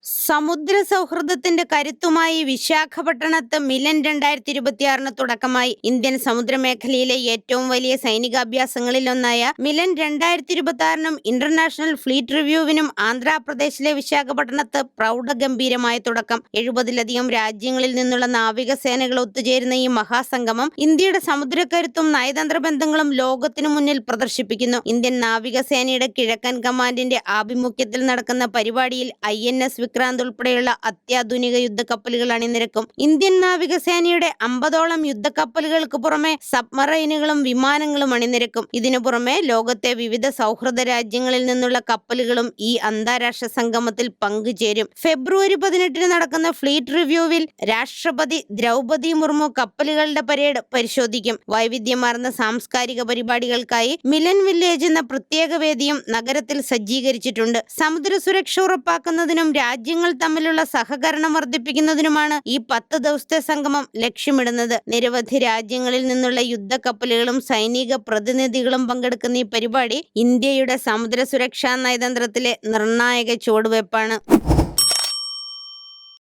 സമുദ്ര സൗഹൃദത്തിന്റെ കരുത്തുമായി വിശാഖപട്ടണത്ത് മിലൻ 2026 തുടക്കമായി. ഇന്ത്യൻ സമുദ്രമേഖലയിലെ ഏറ്റവും വലിയ സൈനികാഭ്യാസങ്ങളിലൊന്നായ മിലൻ 2026 ഇന്റർനാഷണൽ ഫ്ലീറ്റ് റിവ്യൂവിനും ആന്ധ്രാപ്രദേശിലെ വിശാഖപട്ടണത്ത് പ്രൗഢഗംഭീരമായ തുടക്കം. 70-ലധികം രാജ്യങ്ങളിൽ നിന്നുള്ള നാവികസേനകൾ ഒത്തുചേരുന്ന ഈ മഹാസംഗമം ഇന്ത്യയുടെ സമുദ്രക്കരുത്തും നയതന്ത്ര ബന്ധങ്ങളും ലോകത്തിനു മുന്നിൽ പ്രദർശിപ്പിക്കുന്നു. ഇന്ത്യൻ നാവികസേനയുടെ കിഴക്കൻ കമാൻഡിന്റെ ആഭിമുഖ്യത്തിൽ നടക്കുന്ന പരിപാടിയിൽ INS വിക്രാന്ത് ഉൾപ്പെടെയുള്ള അത്യാധുനിക യുദ്ധക്കപ്പലുകൾ അണിനിരക്കും. ഇന്ത്യൻ നാവികസേനയുടെ 50ഓളം യുദ്ധക്കപ്പലുകൾക്ക് പുറമെ സബ്മറൈനുകളും വിമാനങ്ങളും അണിനിരക്കും. ഇതിനു പുറമെ ലോകത്തെ വിവിധ സൗഹൃദ രാജ്യങ്ങളിൽ നിന്നുള്ള കപ്പലുകളും ഈ അന്താരാഷ്ട്ര സംഗമത്തിൽ പങ്കുചേരും. ഫെബ്രുവരി 18 നടക്കുന്ന ഫ്ലീറ്റ് റിവ്യൂവിൽ രാഷ്ട്രപതി ദ്രൗപദി മുർമു കപ്പലുകളുടെ പരേഡ് പരിശോധിക്കും. വൈവിധ്യമാർന്ന സാംസ്കാരിക പരിപാടികൾക്കായി മിലൻ വില്ലേജ് എന്ന പ്രത്യേക വേദിയും നഗരത്തിൽ സജ്ജീകരിച്ചിട്ടുണ്ട്. സമുദ്ര സുരക്ഷ ഉറപ്പാക്കുന്നതിനും രാജ്യങ്ങൾ തമ്മിലുള്ള സഹകരണം വർദ്ധിപ്പിക്കുന്നതിനുമാണ് ഈ 10 ദിവസത്തെ സംഗമം ലക്ഷ്യമിടുന്നത്. നിരവധി രാജ്യങ്ങളിൽ നിന്നുള്ള യുദ്ധക്കപ്പലുകളും സൈനിക പ്രതിനിധികളും പങ്കെടുക്കുന്ന ഈ പരിപാടി ഇന്ത്യയുടെ സമുദ്ര സുരക്ഷാ നയതന്ത്രത്തിലെ നിർണായക ചുവടുവയ്പ്പാണ്.